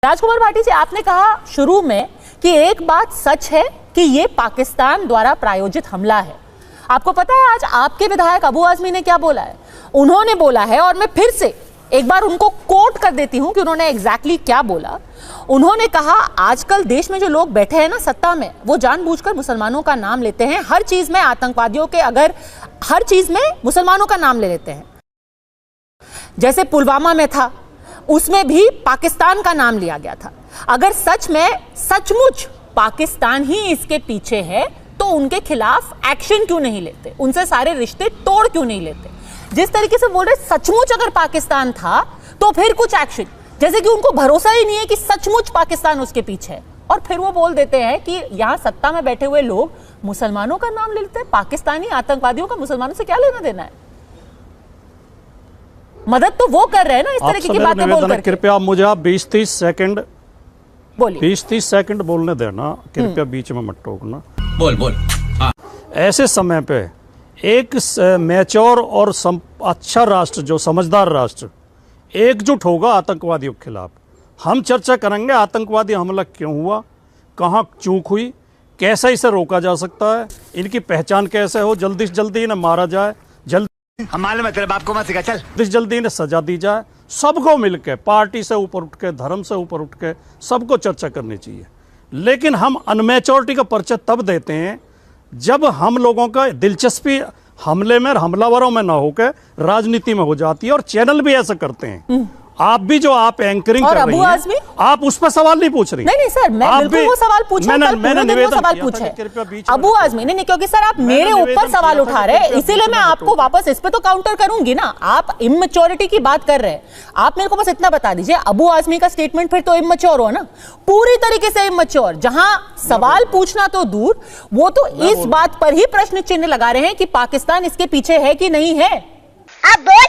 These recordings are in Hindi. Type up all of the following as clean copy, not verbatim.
राजकुमार भाटी जी, आपने कहा शुरू में कि एक बात सच है कि ये पाकिस्तान द्वारा प्रायोजित हमला है। आपको पता है आज आपके विधायक अबू आजमी ने क्या बोला है? उन्होंने बोला है, और मैं फिर से एक बार उनको कोट कर देती हूं कि उन्होंने एग्जैक्टली क्या बोला। उन्होंने कहा आजकल देश में जो लोग बैठे हैं ना सत्ता में, वो जानबूझकर मुसलमानों का नाम लेते हैं। हर चीज में आतंकवादियों के, अगर हर चीज में मुसलमानों का नाम ले लेते हैं। जैसे पुलवामा में था, उसमें भी पाकिस्तान का नाम लिया गया था। अगर सच में सचमुच पाकिस्तान ही इसके पीछे है तो उनके खिलाफ एक्शन क्यों नहीं लेते? उनसे सारे रिश्ते तोड़ क्यों नहीं लेते? जिस तरीके से बोल रहे सचमुच अगर पाकिस्तान था तो फिर कुछ एक्शन, जैसे कि उनको भरोसा ही नहीं है कि सचमुच पाकिस्तान उसके पीछे है। और फिर वो बोल देते हैं कि यहां सत्ता में बैठे हुए लोग मुसलमानों का नाम ले लेते हैं। पाकिस्तानी आतंकवादियों का मुसलमानों से क्या लेना देना है? मदद तो वो कर रहे हैं ना इस तरह की बातें बोलकर। कृपया मुझे आप 20-30 सेकंड बोलिए। 20-30 सेकंड बोलने देना, कृपया बीच में मत टोकना। बोल ऐसे समय पे एक मैच्योर और अच्छा राष्ट्र, जो समझदार राष्ट्र, एकजुट होगा आतंकवादियों के खिलाफ। हम चर्चा करेंगे आतंकवादी हमला क्यों हुआ, कहाँ चूक हुई, कैसे इसे रोका जा सकता है, इनकी पहचान कैसे हो, जल्दी से जल्दी इन्हें मारा जाए, हमारे में तेरे बाप को मत सिखा, चल जल्दी इन्हें सजा दी जाए। सबको मिलकर, पार्टी से ऊपर उठ के, धर्म से ऊपर उठ के सबको चर्चा करनी चाहिए। लेकिन हम अनमेच्योरिटी का परिचय तब देते हैं जब हम लोगों का दिलचस्पी हमले में, हमलावरों में ना होकर राजनीति में हो जाती है। और चैनल भी ऐसा करते हैं। आप भी जो आप एंकरिंग कर रही हैं, आप उस पर सवाल नहीं पूछ रही। नहीं सर, मैं बिल्कुल वो सवाल पूछ रहा हूं। मैंने सवाल पूछा है अबू आजमी ने, नहीं क्योंकि सर आप मेरे ऊपर सवाल उठा रहे हैं, इसीलिए मैं आपको वापस इस पे तो काउंटर करूंगी ना। आप इमैच्योरिटी की बात कर रहे हैं, आप मेरे को बस इतना बता दीजिए, अबू आजमी का स्टेटमेंट फिर तो इमैच्योर हो ना, पूरी तरीके से इमैच्योर। जहां सवाल पूछना तो दूर, वो तो इस बात पर ही प्रश्न चिन्ह लगा रहे हैं कि पाकिस्तान इसके पीछे है कि नहीं है। अब बोल।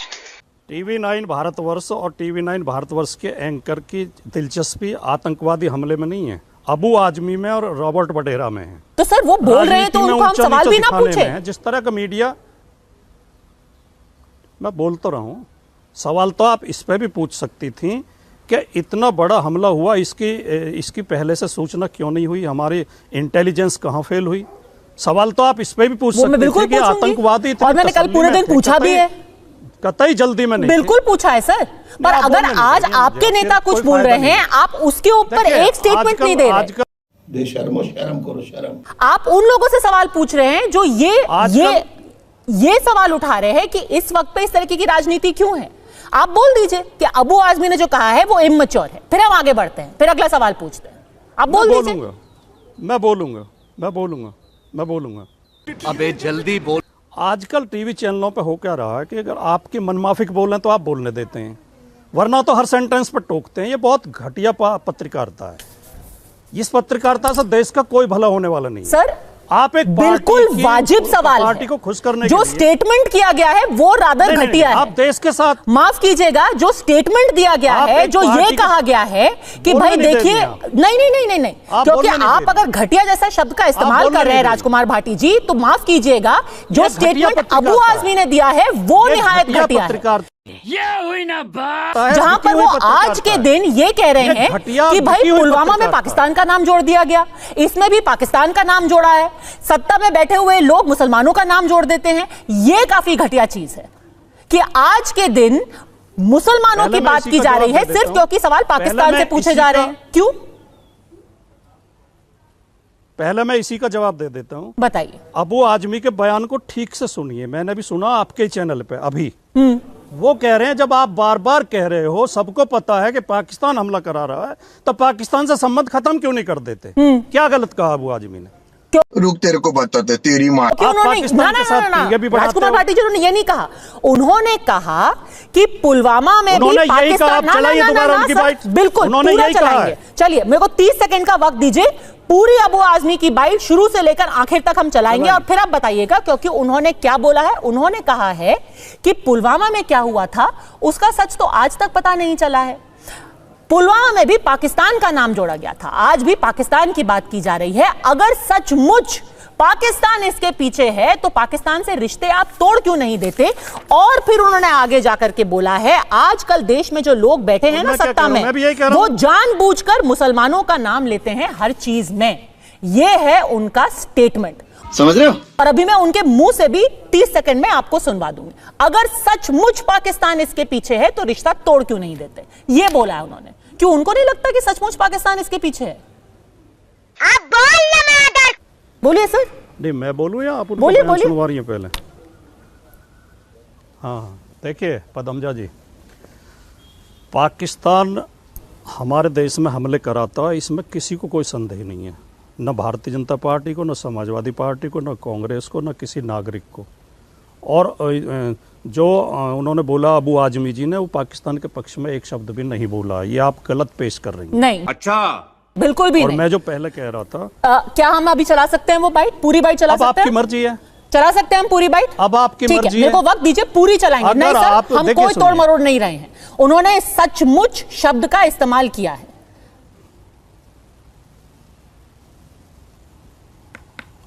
TV9 भारतवर्ष और TV9 भारतवर्ष के एंकर की दिलचस्पी आतंकवादी हमले में नहीं है, अबू आजमी में और रॉबर्ट वडेरा में है। तो सर वो बोल रहे हैं तो उनको हम सवाल भी ना पूछे। जिस तरह का मीडिया, मैं बोल तो रहा हूं, सवाल तो आप इस पे भी पूछ सकती थी कि इतना बड़ा हमला हुआ, इसकी पहले से सूचना क्यों नहीं हुई, हमारी इंटेलिजेंस कहां फेल हुई। सवाल तो आप इस पे भी पूछ सकते थे कि आतंकवादी, और मैंने कल पूरे दिन पूछा भी है, कतई जल्दी में नहीं, बिल्कुल पूछा है सर। पर अगर आज आपके नेता कुछ बोल रहे हैं, आप उसके ऊपर एक स्टेटमेंट नहीं दे रहे। बेशर्मो, शर्म करो, शर्म। आप उन लोगों से सवाल पूछ रहे हैं जो ये सवाल उठा रहे हैं कि इस वक्त पे इस तरीके की राजनीति क्यों है। आप बोल दीजिए कि अबू आजमी ने जो कहा है वो इमैच्योर है, फिर हम आगे बढ़ते हैं, फिर अगला सवाल पूछते हैं। आप बोल दीजिए। मैं बोलूंगा। अबे जल्दी बोल। आजकल टीवी चैनलों पे हो क्या रहा है कि अगर आपकी मनमाफिक बोलें तो आप बोलने देते हैं, वरना तो हर सेंटेंस पर टोकते हैं। ये बहुत घटिया पत्रकारिता है। इस पत्रकारिता से देश का कोई भला होने वाला नहीं सर। आप एक बिल्कुल वाजिब सवाल पार्टी को खुश करने जो स्टेटमेंट किया गया है वो रादर घटिया है। आप देश के साथ, माफ कीजिएगा, जो स्टेटमेंट दिया गया है, जो ये कहा गया है कि भाई देखिए, नहीं, क्योंकि आप अगर घटिया जैसा शब्द का इस्तेमाल कर रहे हैं राजकुमार भाटी जी, तो माफ कीजिएगा, जो स्टेटमेंट अबू आजमी ने दिया है वो निहायत घटिया है। ये हुई ना बात, जहां पर वो आज के दिन ये कह रहे हैं कि भाई पुलवामा में पाकिस्तान का नाम जोड़ दिया गया, इसमें भी पाकिस्तान का नाम जोड़ा है, सत्ता में बैठे हुए लोग मुसलमानों का नाम जोड़ देते हैं। ये काफी घटिया चीज है कि आज के दिन मुसलमानों की बात की जा रही है सिर्फ क्योंकि सवाल पाकिस्तान से पूछे जा रहे हैं। क्यों? पहले मैं इसी का जवाब दे देता हूं। बताइए। अबू आजमी के बयान को ठीक से सुनिए, मैंने भी सुना आपके चैनल पे अभी। वो कह रहे हैं जब आप बार बार कह रहे हो, सबको पता है कि पाकिस्तान हमला करा रहा है, तो पाकिस्तान से संबंध खत्म क्यों नहीं कर देते? क्या गलत कहा अबू आजमी ने? रुक, तेरे को बताते, तेरी माँ। राजकुमार भाटी जी ने ये नहीं कहा, उन्होंने कहा कि पुलवामा में भी पाकिस्तान, बिल्कुल पूरा चलाएंगे। चलिए मेरे को 30 सेकंड का वक्त दीजिए, पूरी अबू आजमी की बाइट शुरू से लेकर आखिर तक हम चलाएंगे और फिर आप बताइएगा क्योंकि उन्होंने क्या बोला है। उन्होंने कहा है कि पुलवामा में क्या हुआ था उसका सच तो आज तक पता नहीं चला है। पुलवामा में भी पाकिस्तान का नाम जोड़ा गया था, आज भी पाकिस्तान की बात की जा रही है। अगर सचमुच पाकिस्तान इसके पीछे है, तो पाकिस्तान से रिश्ते आप तोड़ क्यों नहीं देते? और फिर उन्होंने आगे जाकर के बोला है, आजकल देश में जो लोग बैठे हैं ना सत्ता में, वो जानबूझकर मुसलमानों का नाम लेते हैं हर चीज में। यह है उनका स्टेटमेंट, समझ रहे हो? और अभी मैं उनके मुंह से भी 30 सेकंड में आपको सुनवा दूंगी। अगर सचमुच पाकिस्तान इसके पीछे है तो रिश्ता तोड़ क्यों नहीं देते? ये बोला है उन्होंने। क्यों उनको नहीं लगता कि सचमुच पाकिस्तान इसके पीछे है? आप बोलिए सर। नहीं मैं बोलूं या आप बोलिए बोलिए। सुनवा रही हैं पहले? हाँ देखिए पदमजा जी, पाकिस्तान हमारे देश में हमले कराता है, इसमें किसी को कोई संदेह नहीं है, न भारतीय जनता पार्टी को, न समाजवादी पार्टी को, न कांग्रेस को, न किसी नागरिक को। और जो उन्होंने बोला अबू आजमी जी ने, वो पाकिस्तान के पक्ष में एक शब्द भी नहीं बोला। ये आप गलत पेश कर रही हैं। नहीं अच्छा, बिल्कुल भी और नहीं। मैं जो पहले कह रहा था, क्या हम अभी चला सकते हैं वो बाइट, पूरी बाइट चला अब सकते हैं? आपकी मर्जी है, चला सकते हैं हम पूरी बाइट? अब आपकी ठीक है, मर्जी मेरे को है। वक्त दीजिए, पूरी चलाएंगे। नहीं सर, आप हम देखिए कोई तोड़ सुनिए। मरोड़ नहीं रहे हैं। उन्होंने सचमुच शब्द का इस्तेमाल किया है।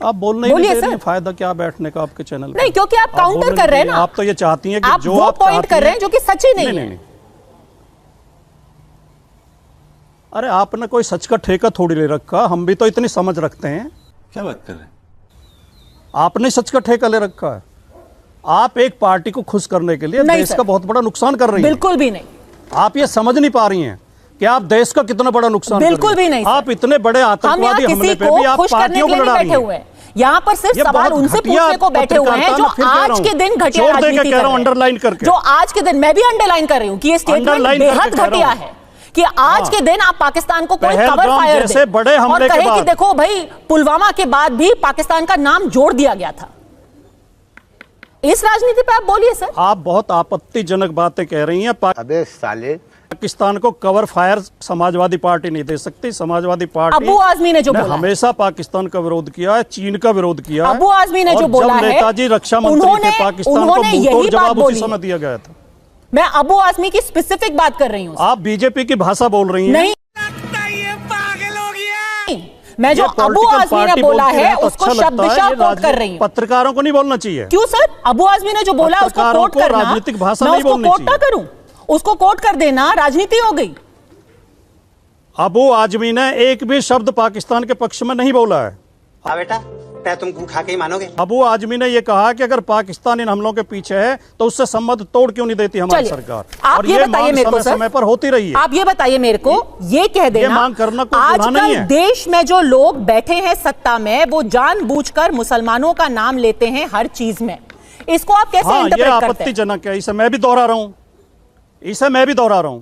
आप बोलने ही बोलिए नहीं दे रही सर। हैं, फायदा क्या बैठने का आपके चैनल का? नहीं, क्योंकि आप काउंटर बोलने कर रहे हैं नहीं, ना। आप तो ये चाहती हैं कि आप जो वो आप पॉइंट चाहती कर रहे हैं जो कि सच ही नहीं है। नहीं। अरे आपने कोई सच का ठेका थोड़ी ले रखा, हम भी तो इतनी समझ रखते हैं। क्या बात कर रहे हैं? आपने सच का ठेका ले रखा है। आप एक पार्टी को खुश करने के लिए नहीं देश सर। का बहुत बड़ा नुकसान कर रही हैं। बिल्कुल भी नहीं, आप ये समझ नहीं पा रही हैं कि आप देश का कितना बड़ा नुकसान कर बिल्कुल रही हैं। भी नहीं सर। आप इतने बड़े हम यहाँ आतंकवादी हमले किसी पे भी को आप खुश करने पार्टियों के को लिए लड़ा नहीं रही बैठे हैं। हुए हैं। यहाँ पर सिर्फ ये सवाल बहुत उनसे घटिया पूछने को बैठे हुए हैं पत्रकारिता, जो मैं फिर कह रहा आज हूं। के दिन घटिया जोर देके राजनीति कह कर रहा हूं, रहे हैं। अंडरलाइन करके। जो आज के दिन, मैं भी अंडरलाइन कर रही हूँ कि ये स्टेटमेंट अंडरलाइन बेहद करके कह रहा घटिया हूं। है कि आज के दिन आप पाकिस्तान को कोई पहलगाम कवर फायर जैसे बड़े और हमले के कहे कि बाद। देखो भाई, पुलवामा के बाद भी पाकिस्तान का नाम जोड़ दिया गया था। इस राजनीति पे आप बोलिए सर। आप बहुत आपत्तिजनक बातें कह रही हैं। अबे साले, पाकिस्तान को कवर फायर समाजवादी पार्टी नहीं दे सकती। समाजवादी पार्टी अबू आजमी ने जो बोला है, हमेशा पाकिस्तान का विरोध किया है, चीन का विरोध किया है। अबू आजमी ने और जो बोला जब है, नेताजी रक्षा मंत्री थे, पाकिस्तान को उन्होंने मुंहतोड़ यही बात जवाब बोली उसी है। समय दिया गया था। मैं अबू आजमी की स्पेसिफिक बात कर रही हूँ। आप बीजेपी की भाषा बोल रही हैं। नहीं, मैं जो ये अबू पॉलिटिकल आजमी ने पार्टी बोला बोलती है रहे तो उसको अच्छा लगता है। शब्दशः ये कोट कर रही हूँ। पत्रकारों को नहीं बोलना चाहिए। क्यों सर? अबू आजमी ने जो बोला उसको पत्रकारों कोट को करना, राजनीतिक भाषा मैं नहीं उसको बोलनी कोट ना चाहिए। करूं, उसको कोट कर देना राजनीति हो गई। अबू आजमी ने एक भी शब्द पाकिस्तान के पक्ष में नहीं बोला है। हाँ बेटा, मैं तुम गू खा के ही मानोगे। अबू आजमी ने यह कहा कि अगर पाकिस्तान इन हमलों के पीछे है तो उससे संबंध तोड़ क्यों नहीं देती हमारी चलिए, सरकार? आप और ये ये बताइए मांग मेरे को समय सर, समय पर होती रही है। आप ये बताइए मेरे को, ये कह देना मांग करना कोई गुनाह नहीं आजकल है। देश में जो लोग बैठे हैं सत्ता में, वो जानबूझकर मुसलमानों का नाम लेते हैं हर चीज में। इसको आप कैसे हाँ, ये इंटरप्रेट करते हैं? आपत्तिजनक है। इसे मैं भी दोहरा रहा हूं।